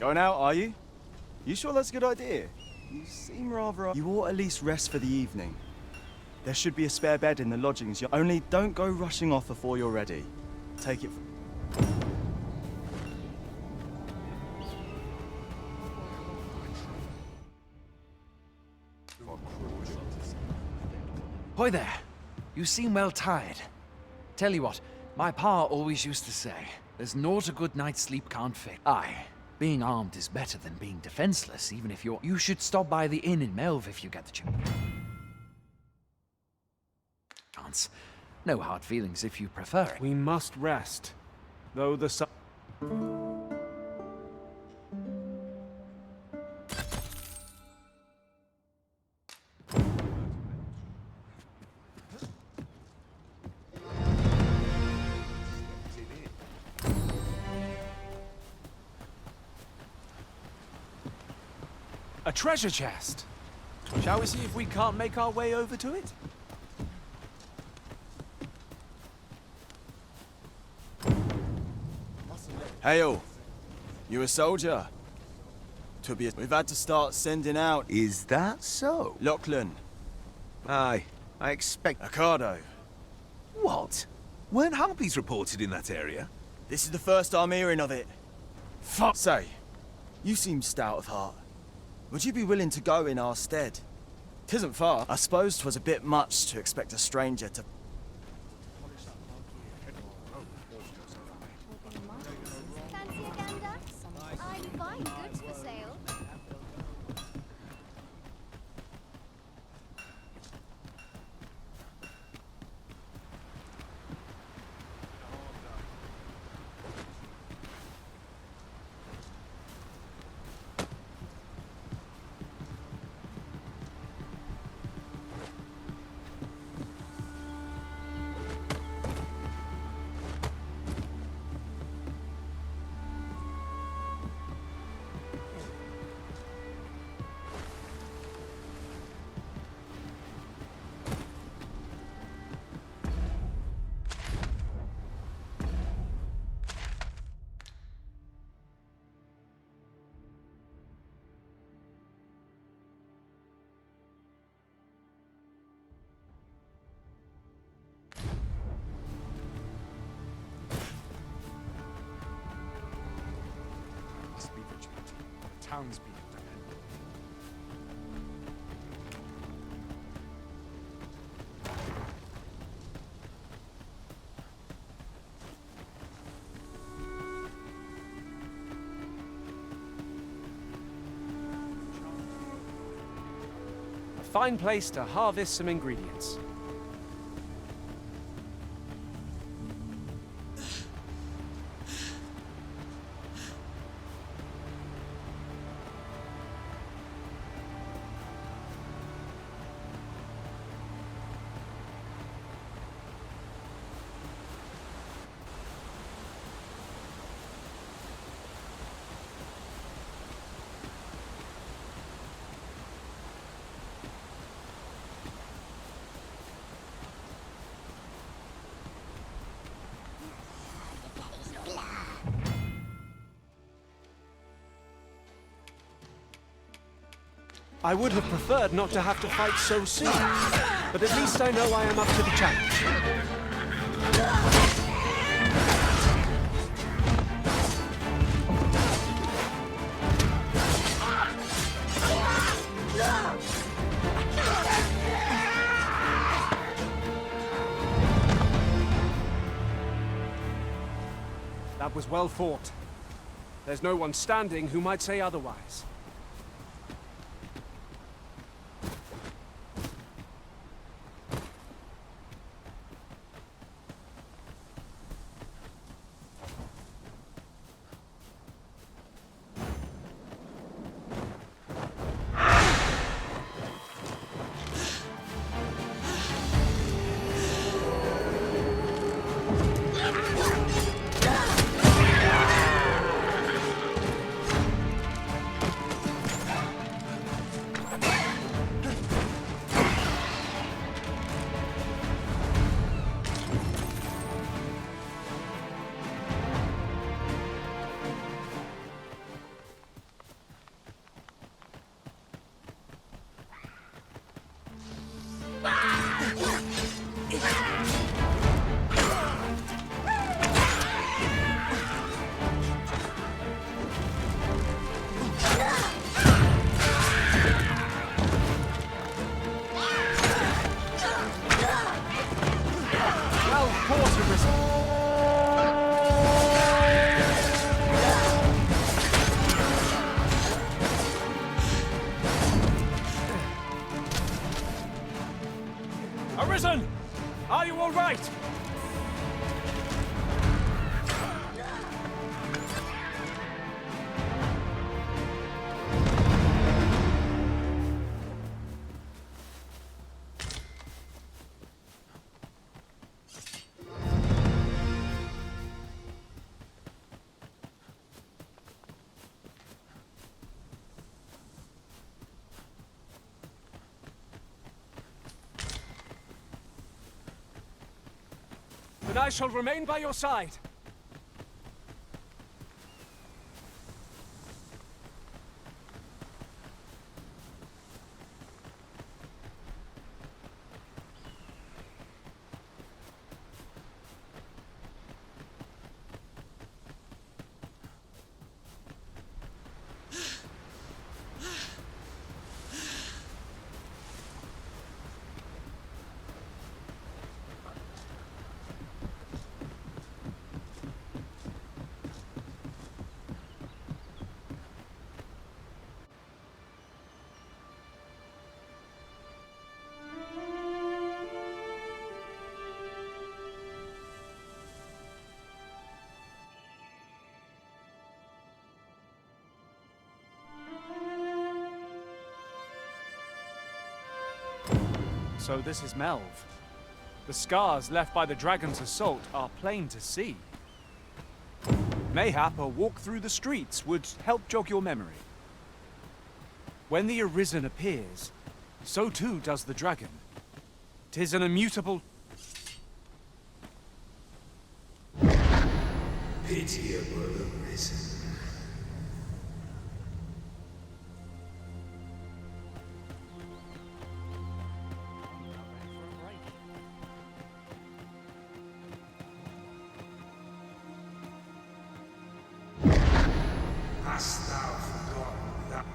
Going out, are you? You sure that's a good idea? You seem rather... You ought at least rest for the evening. There should be a spare bed in the lodgings. Only don't go rushing off before you're ready. Take it... Hoy there. You seem well tired. Tell you what, my pa always used to say, there's naught a good night's sleep can't fix. Aye, being armed is better than being defenseless, even if you're... You should stop by the inn in Melv if you get the chance. No hard feelings if you prefer it. We must rest, though the sun... A treasure chest! Shall we see if we can't make our way over to it? Hail! You a soldier? We've had to start sending out... Is that so? Lachlan. Aye, I expect... Ocado. What? Weren't harpies reported in that area? This is the first I'm hearing of it. Fuck. Say, you seem stout of heart. Would you be willing to go in our stead? 'Tisn't far. I suppose 'twas a bit much to expect a stranger to... Fancy a gander? I'm buying goods for sale. Townspeople. A fine place to harvest some ingredients. I would have preferred not to have to fight so soon, but at least I know I am up to the challenge. That was well fought. There's no one standing who might say otherwise. Arisen! Are you all right? Then I shall remain by your side. So this is Melv. The scars left by the dragon's assault are plain to see. Mayhap a walk through the streets would help jog your memory. When the Arisen appears, so too does the dragon. 'Tis an immutable... Pitiable Arisen. Hast thou forgotten that?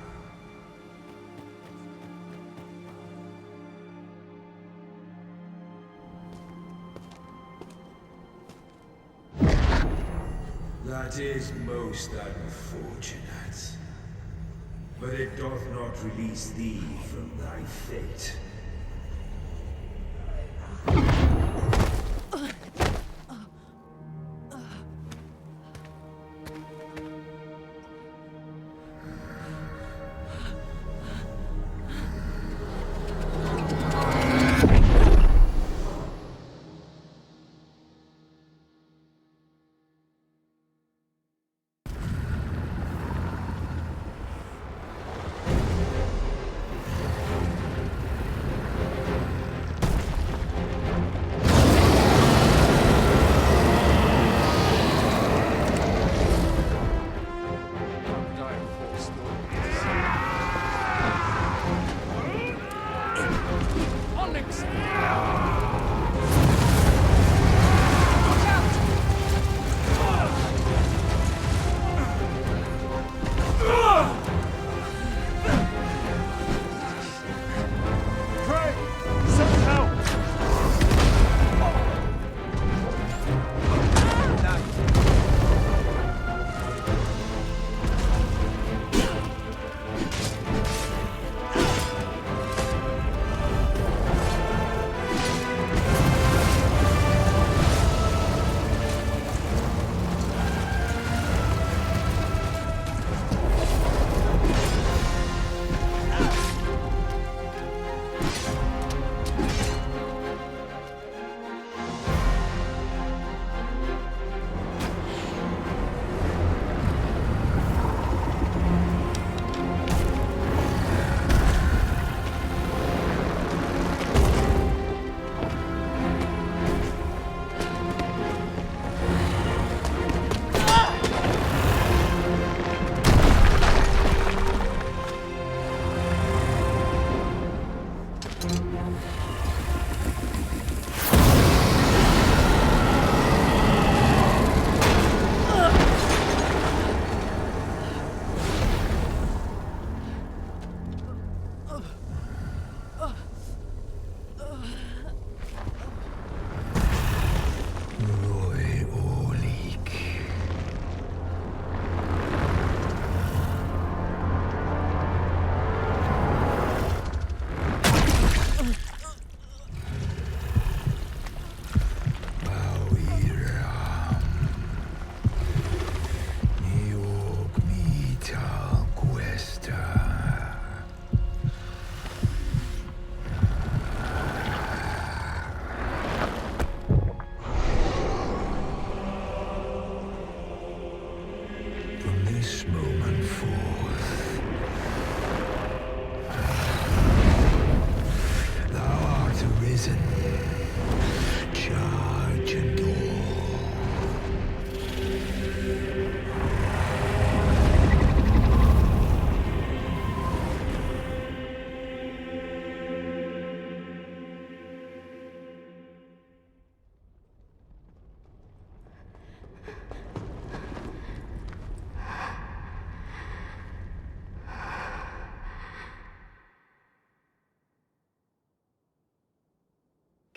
That is most unfortunate. But it doth not release thee from thy fate.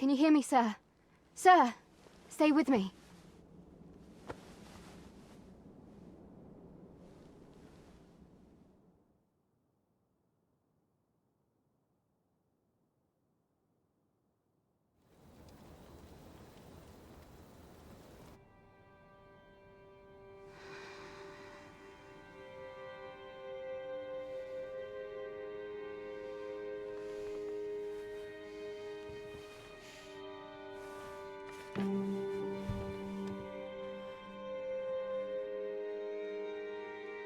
Can you hear me, sir? Sir, stay with me.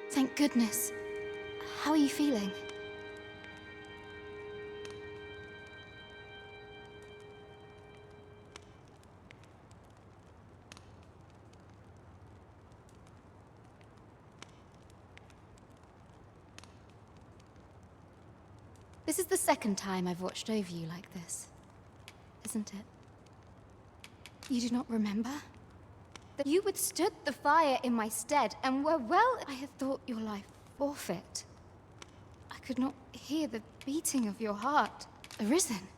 Thank goodness. How are you feeling? This is the second time I've watched over you like this, isn't it? You do not remember? That you withstood the fire in my stead and were well. I had thought your life forfeit. I could not hear the beating of your heart. Arisen.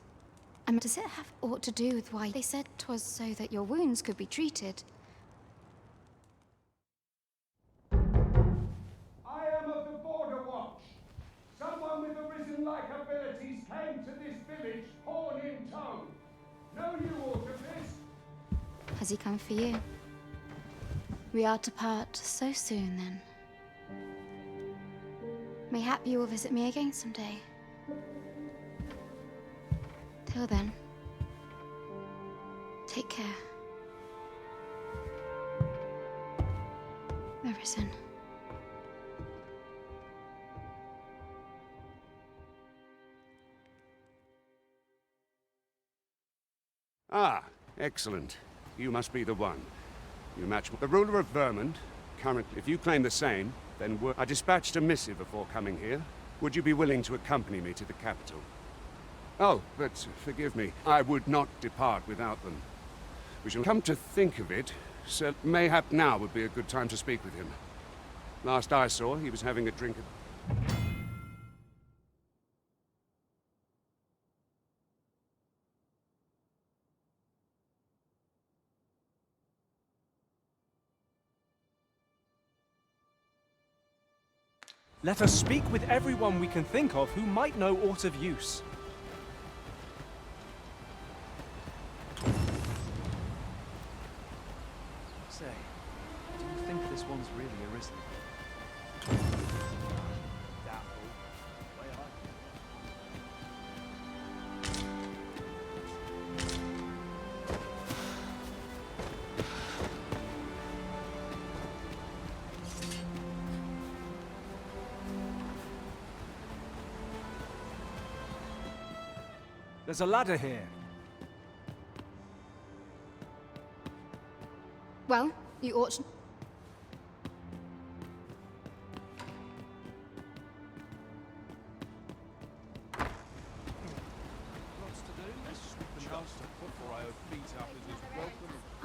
Does it have aught to do with why they said 'twas so that your wounds could be treated? I am of the Border Watch. Someone with Arisen-like abilities came to this village, horn in tow. Know you aught of this? Has he come for you? We are to part so soon, then. Mayhap you will visit me again someday. Till then, take care. Arisen. Ah, excellent. You must be the one. You match the ruler of Vermont. Currently, if you claim the same, then I dispatched a missive before coming here. Would you be willing to accompany me to the capital? Oh, but forgive me. I would not depart without them. We shall come to think of it, so mayhap now would be a good time to speak with him. Last I saw, he was having a drink at... Let us speak with everyone we can think of who might know aught of use. Say, do you think this one's really Arisen? There's a ladder here. Well, you ought to...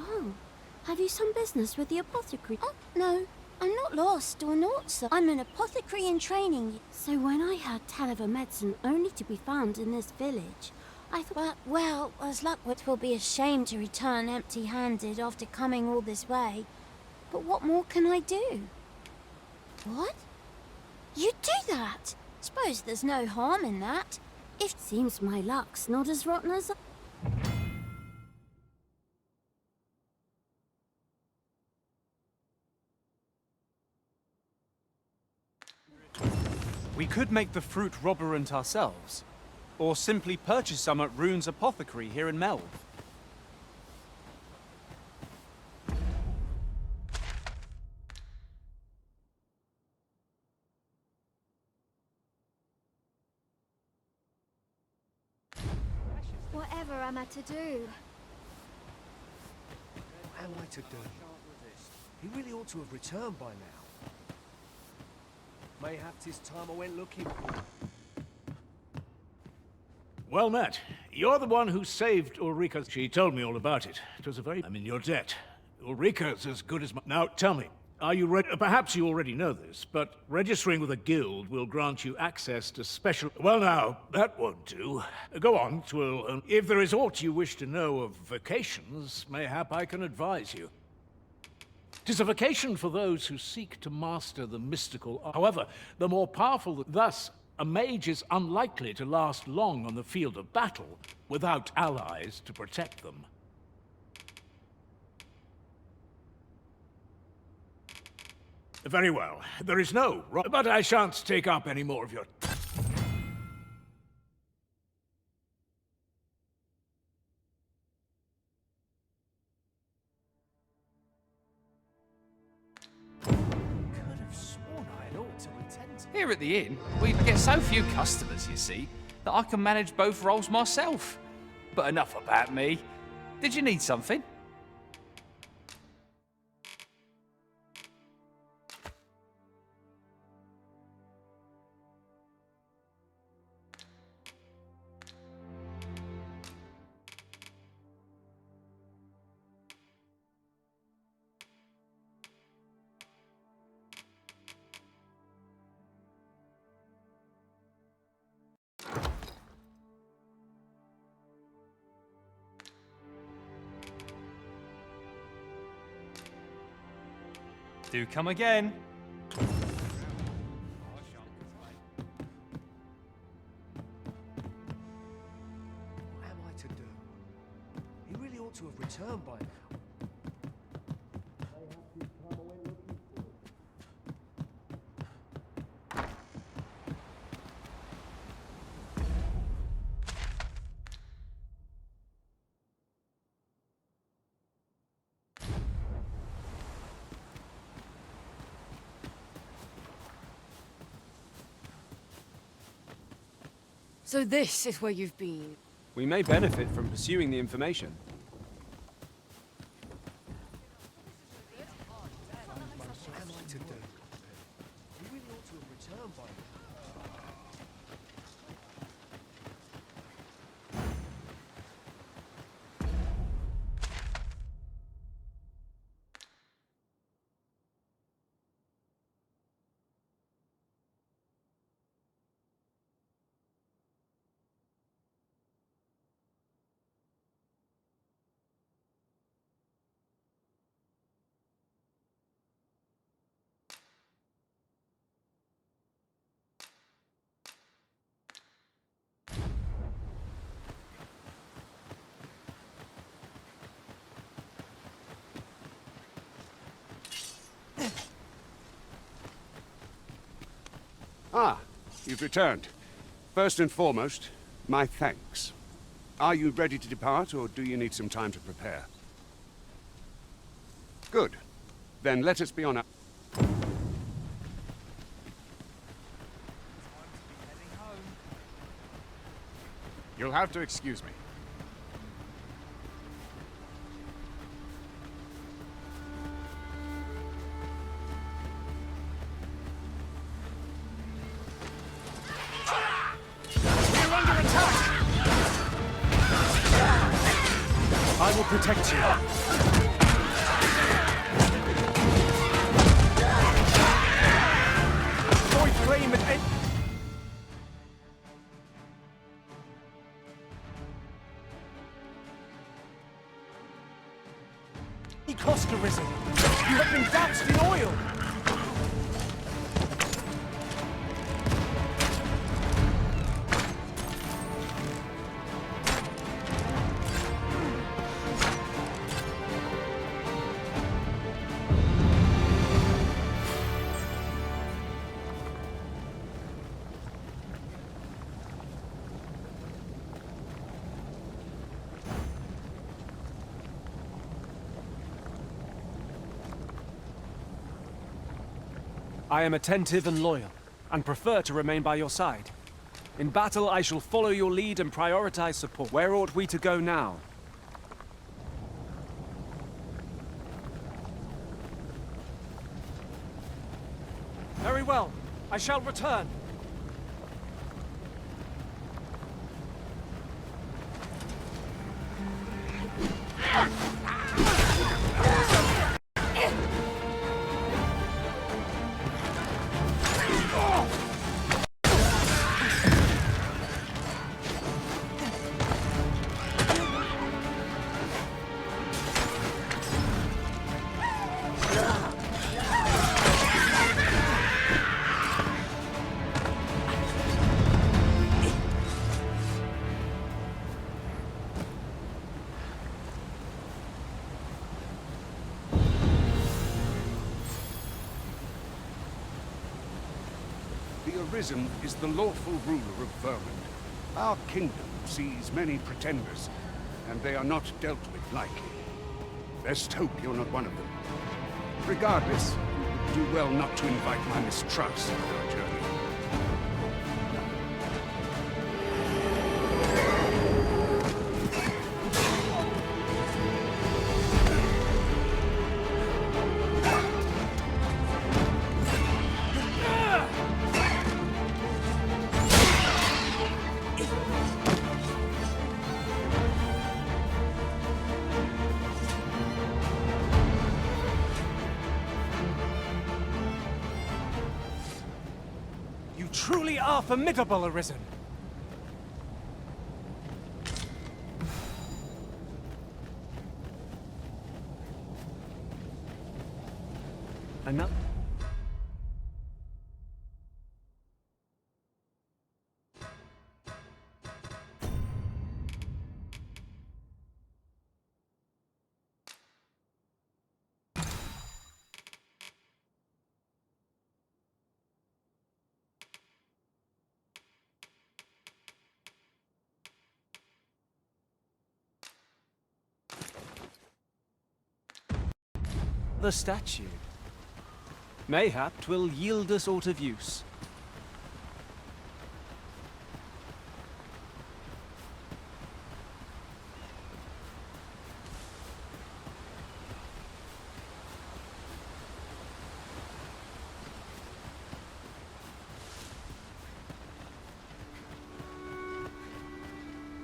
Oh, have you some business with the apothecary? Oh, no, I'm not lost or naught, sir. I'm an apothecary in training. So when I heard tell of a medicine only to be found in this village, I thought, well, as luck would, it will be a shame to return empty-handed after coming all this way. But what more can I do? What? You'd do that? Suppose there's no harm in that. If seems my luck's not as rotten as We could make the fruit robberant ourselves, or simply purchase some at Rune's apothecary here in Melve. Whatever am I to do? What am I to do? He really ought to have returned by now. Mayhap 'tis time I went looking for him. Well met. You're the one who saved Ulrika. She told me all about it. It was a very... I'm in your debt. Ulrika's as good as my... Now, tell me, Are you ready? Perhaps you already know this, but registering with a guild will grant you access to special... Well now, that won't do. Go on, Twill. If there is aught you wish to know of vocations, mayhap I can advise you. 'Tis a vocation for those who seek to master the mystical art. However, the more powerful... Thus, a mage is unlikely to last long on the field of battle without allies to protect them. Very well. There is no... But I shan't take up any more of your... Here at the inn, we get so few customers, you see, that I can manage both roles myself. But enough about me. Did you need something? Do come again. What am I to do? He really ought to have returned by now. So this is where you've been. We may benefit from pursuing the information. What am I to do? He really ought to have returned by now. Ah, you've returned. First and foremost, my thanks. Are you ready to depart, or do you need some time to prepare? Good. Then let us be on our... You'll have to excuse me. I will protect you. Void flame and... Costa risen. You have been doused in oil. I am attentive and loyal, and prefer to remain by your side. In battle, I shall follow your lead and prioritize support. Where ought we to go now? Very well. I shall return. Arisen is the lawful ruler of Vermont. Our kingdom sees many pretenders, and they are not dealt with lightly. Best hope you're not one of them. Regardless, you would do well not to invite my mistrust on our journey. You truly are formidable, Arisen. Enough. The statue. Mayhap 'twill yield us aught of use.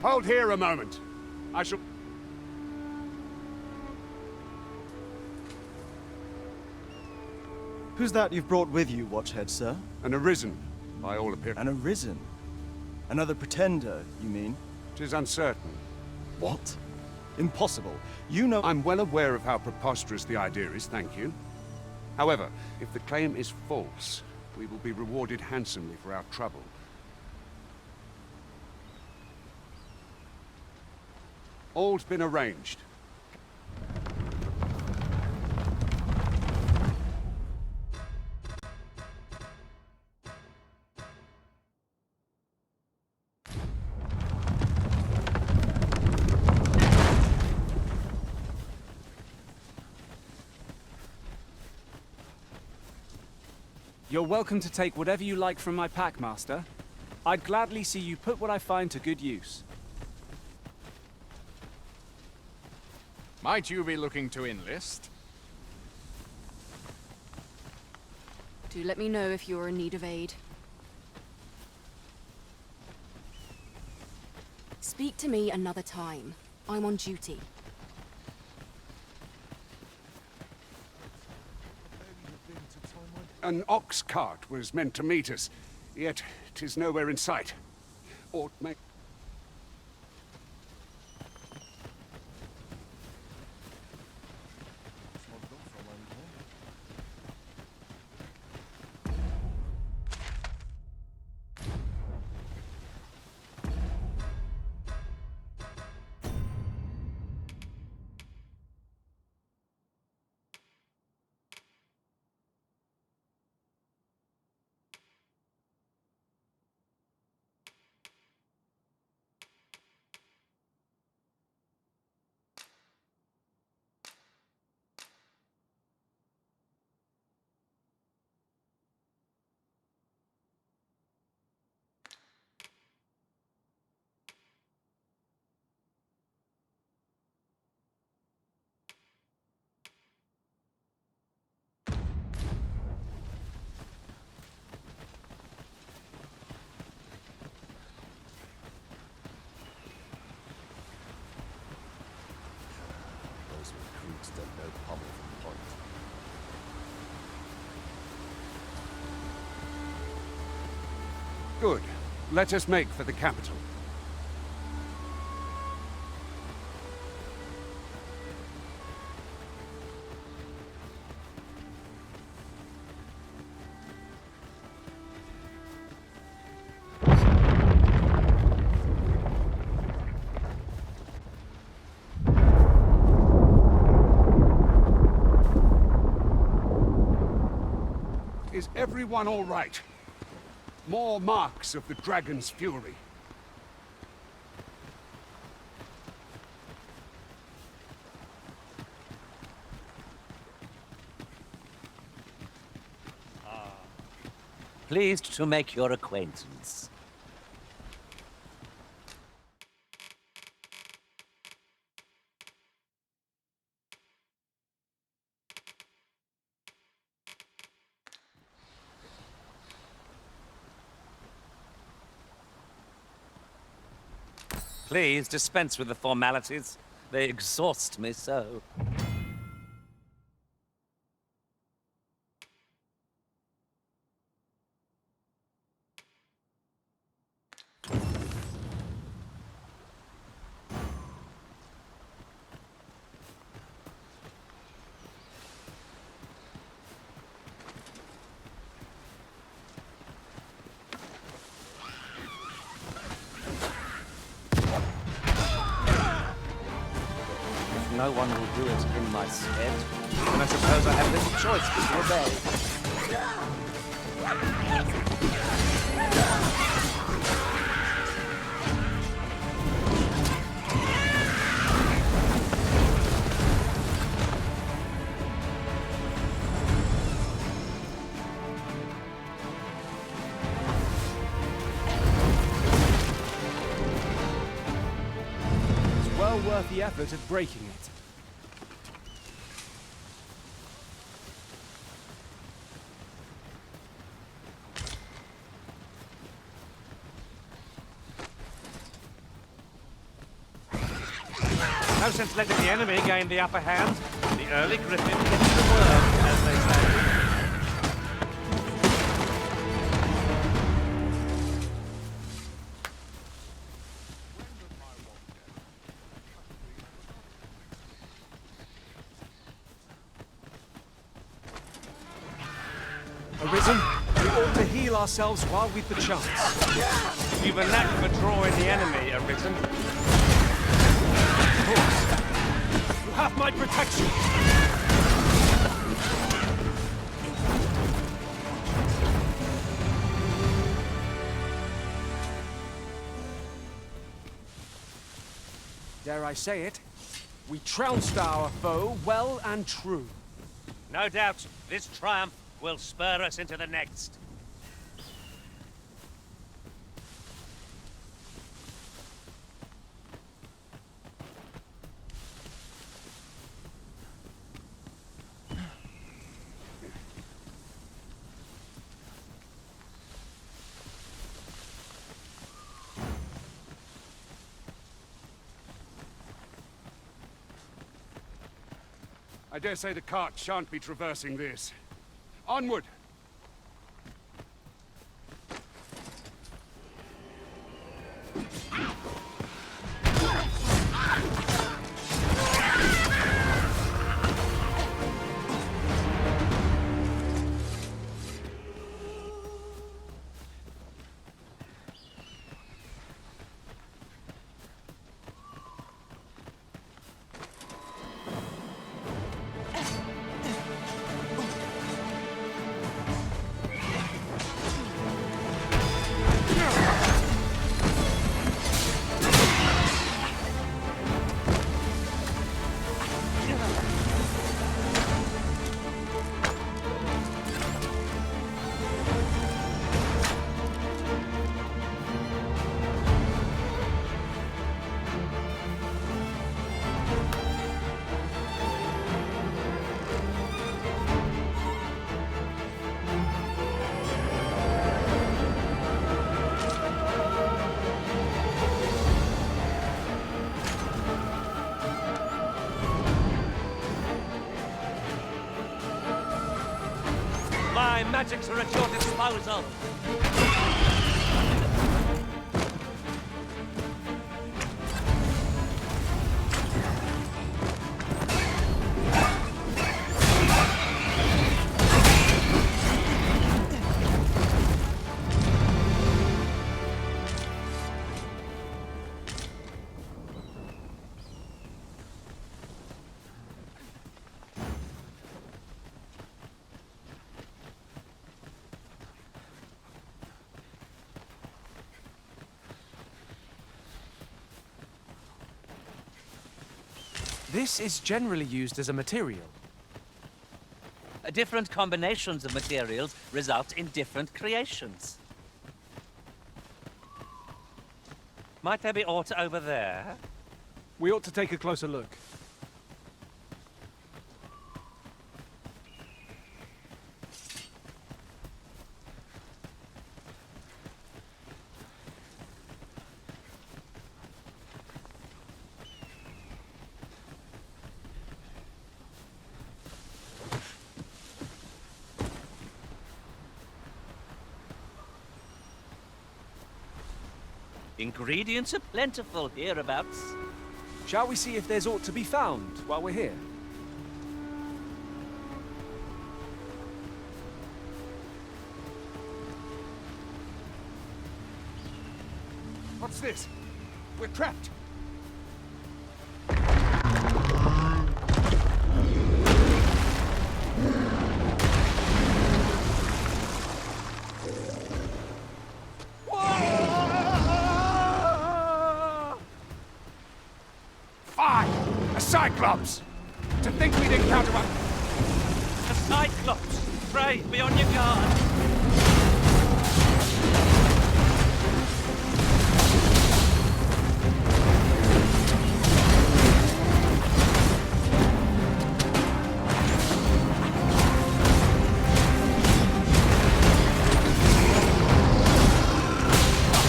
Hold here a moment. I shall... Who's that you've brought with you, Watchhead, sir? An Arisen, by all appearance. An Arisen? Another pretender, you mean? 'Tis uncertain. What? Impossible. You know— I'm well aware of how preposterous the idea is, thank you. However, if the claim is false, we will be rewarded handsomely for our trouble. All's been arranged. You're welcome to take whatever you like from my pack, Master. I'd gladly see you put what I find to good use. Might you be looking to enlist? Do let me know if you're in need of aid. Speak to me another time. I'm on duty. An ox cart was meant to meet us, yet 'tis nowhere in sight. Aught may... Those recruits don't know pommel from point. Good. Let us make for the capital. Is everyone all right? More marks of the dragon's fury. Pleased to make your acquaintance. Please dispense with the formalities. They exhaust me so. No one will do it in my stead, then I suppose I have little choice but to obey. It's well worth the effort of breaking it. No sense letting the enemy gain the upper hand. The early griffin gets the worm, as they say. Arisen, we ought to heal ourselves while we've the chance. You've a knack for drawing the enemy, Arisen. You have my protection! Dare I say it? We trounced our foe well and true. No doubt, this triumph will spur us into the next. I dare say the cart shan't be traversing this. Onward! My magics are at your disposal. This is generally used as a material. Different combinations of materials result in different creations. Might there be aught over there? We ought to take a closer look. Ingredients are plentiful hereabouts. Shall we see if there's aught to be found while we're here? What's this? We're trapped. Cyclops! To think we'd encounter a... A Cyclops! Pray, be on your guard!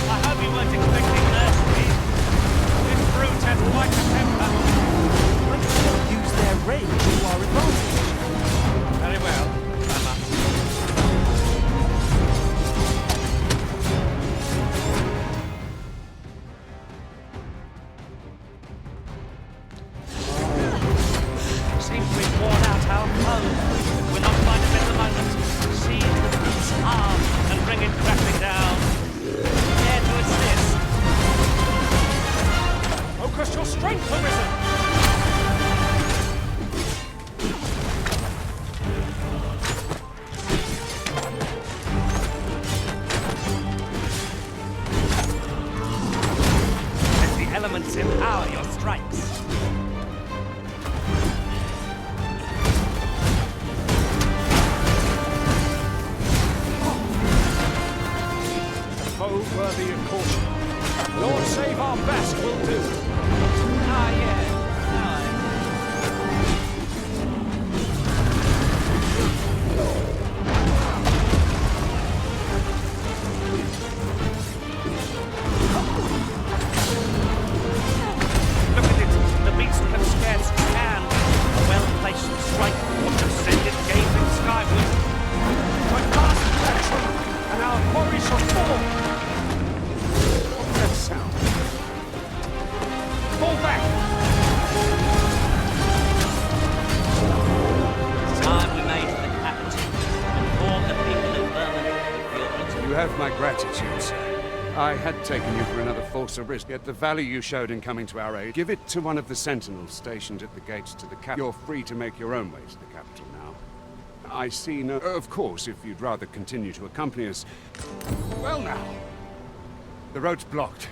I hope you weren't expecting nurseries. This brute has quite a temper. Use their range to our advantage. Very well, I must. Seems we've worn out our clothes. We're not quite at the moment. Seize the beast's arm and bring it crashing down. Dare to assist. Focus your strength, Arisen! Elements empower your strikes. A foe worthy of caution. Lord save our best will do. Ah, yes. Look at it. The beast can scarce stand. A well-placed strike would have sent it gazing skyward. My last battery, and our quarry shall fall. What's that sound? Fall back! It's time we made the capital. Inform the people of Vermin. You have my gratitude, sir. I had taken you for another false risk, yet the value you showed in coming to our aid. Give it to one of the sentinels stationed at the gates to the capital. You're free to make your own way to the capital now. I see no... Of course, if you'd rather continue to accompany us... Well now... The road's blocked.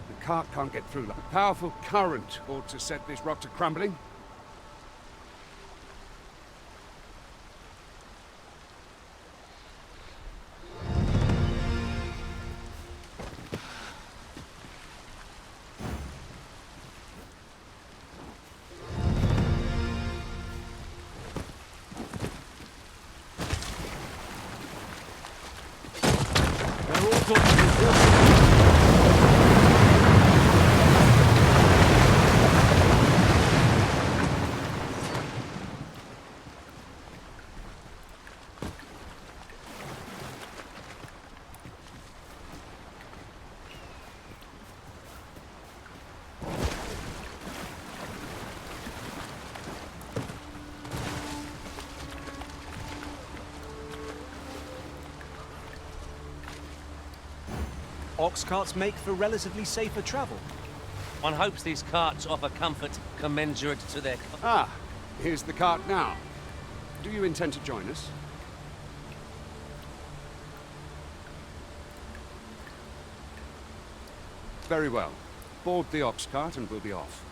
The cart can't get through. A powerful current ought to set this rock to crumbling. Ox carts make for relatively safer travel. One hopes these carts offer comfort commensurate to their... Ah, here's the cart now. Do you intend to join us? Very well. Board the ox cart and we'll be off.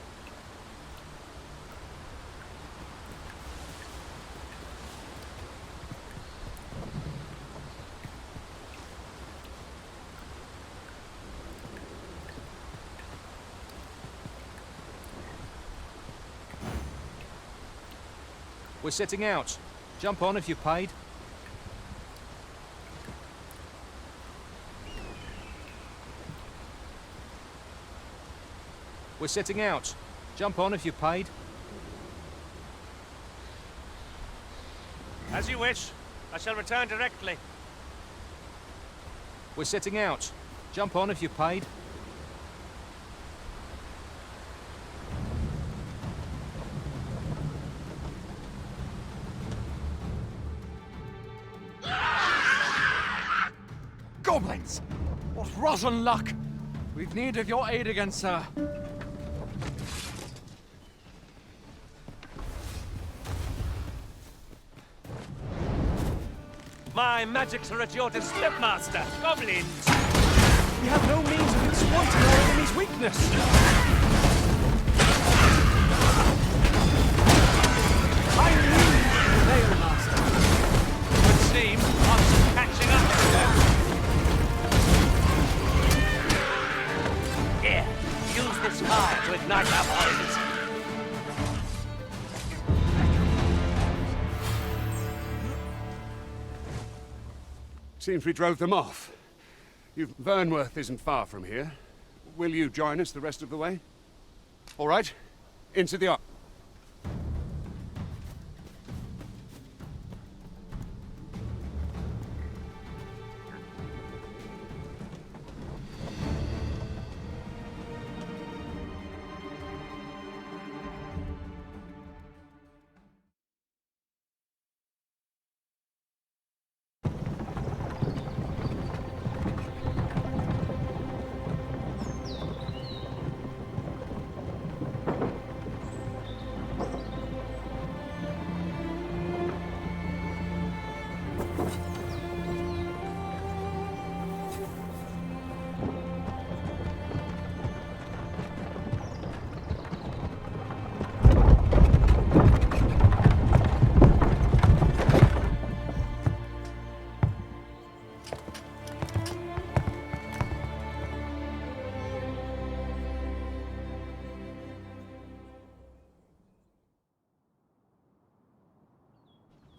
We're sitting out. Jump on if you've paid. We're sitting out. Jump on if you've paid. As you wish. I shall return directly. We're sitting out. Jump on if you've paid. Goblins! What rotten luck! We've need of your aid again, sir. My magics are at your disposal, Master. Goblins! We have no means of exploiting our enemy's weakness. I need the veil, Master. Would seem I'm catching up with them. Here, use this fire to ignite our fires. Seems we drove them off. Vernworth isn't far from here. Will you join us the rest of the way? All right. Into the...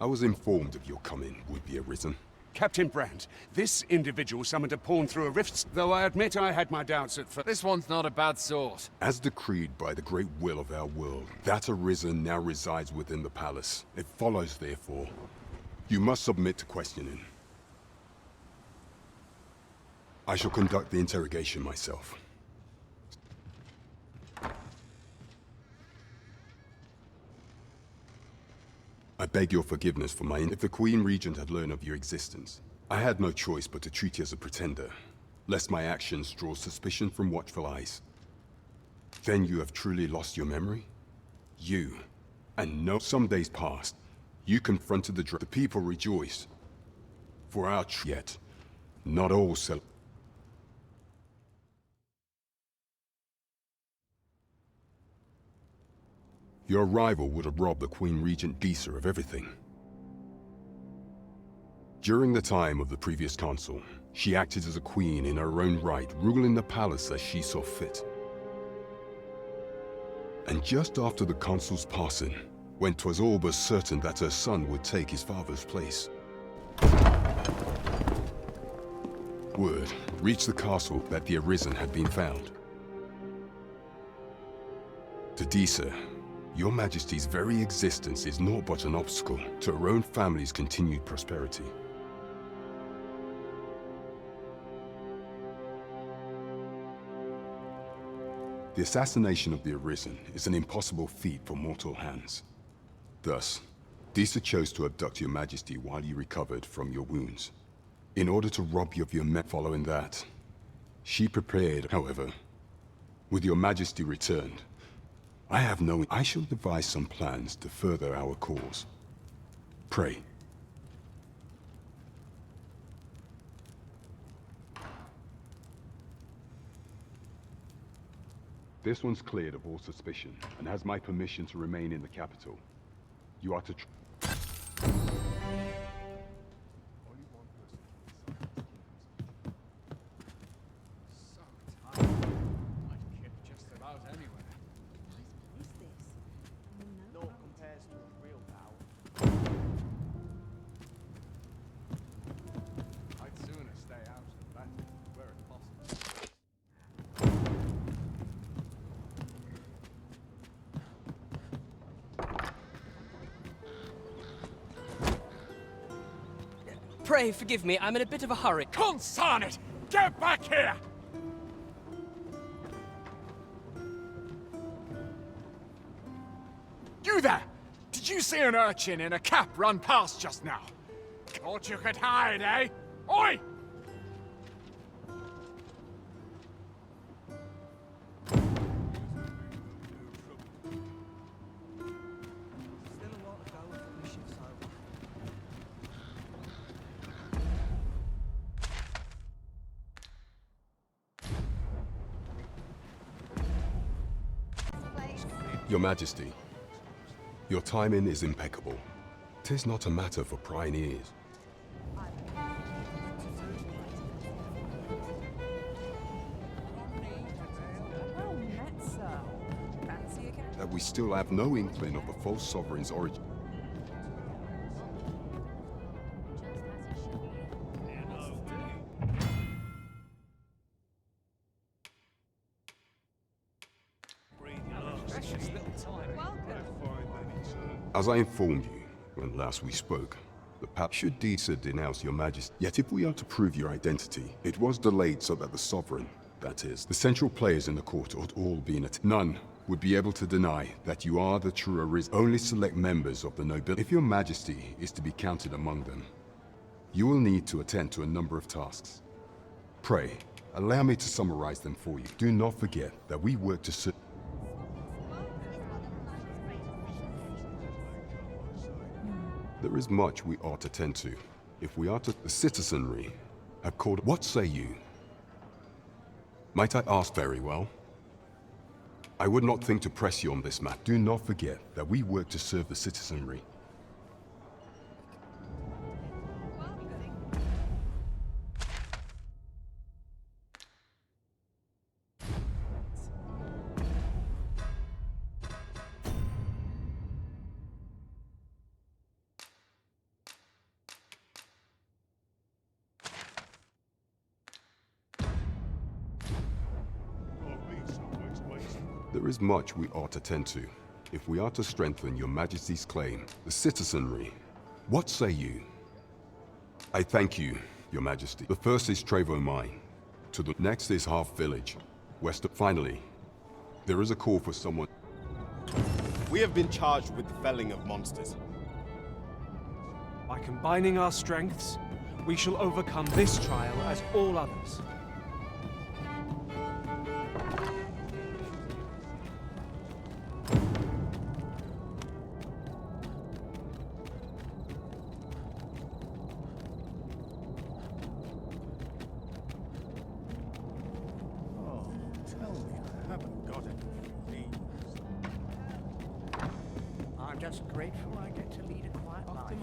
I was informed of your coming would be arisen. Captain Brandt, this individual summoned a pawn through a rift, though I admit I had my doubts at first. This one's not a bad sort. As decreed by the great will of our world, that arisen now resides within the palace. It follows, therefore, you must submit to questioning. I shall conduct the interrogation myself. I beg your forgiveness for if the Queen Regent had learned of your existence. I had no choice but to treat you as a pretender, lest my actions draw suspicion from watchful eyes. Then you have truly lost your memory? You, and no, some days passed, you confronted the people rejoiced. For our yet, not all celebrate. Your arrival would have robbed the Queen Regent Disa of everything. During the time of the previous consul, she acted as a queen in her own right, ruling the palace as she saw fit. And just after the consul's passing, when 'twas all but certain that her son would take his father's place, word reached the castle that the Arisen had been found. To Disa, Your Majesty's very existence is naught but an obstacle to her own family's continued prosperity. The assassination of the Arisen is an impossible feat for mortal hands. Thus, Disa chose to abduct Your Majesty while you recovered from your wounds, in order to rob you of your men. Following that, she prepared, however, with Your Majesty returned, I shall devise some plans to further our cause. Pray. This one's cleared of all suspicion, and has my permission to remain in the capital. You are to Naught compares to a real bow. Pray forgive me, I'm in a bit of a hurry. Consarn it! Get back here! You there! Did you see an urchin in a cap run past just now? Thought you could hide, eh? Oi! Your Majesty, your timing is impeccable. 'Tis not a matter for prying ears. That we still have no inkling of the false sovereign's origin. As I informed you when last we spoke, the Pap should Disa denounce your Majesty. Yet if we are to prove your identity, it was delayed so that the Sovereign, that is, the central players in the court ought all be in it. None would be able to deny that you are the true Arisen. Only select members of the nobility. If your Majesty is to be counted among them, you will need to attend to a number of tasks. Pray, allow me to summarize them for you. Do not forget that we work to serve. There is much we ought to tend to. If we are to... The citizenry have called... What say you? Might I ask very well? I would not think to press you on this matter. Do not forget that we work to serve the citizenry. There is much we ought to tend to, if we are to strengthen your Majesty's claim. The citizenry. What say you? I thank you, your Majesty. The first is Trevo Mine. To the next is Half Village. West of... Finally, there is a call for someone... We have been charged with the felling of monsters. By combining our strengths, we shall overcome this trial as all others. I'm just grateful I get to lead a quiet life.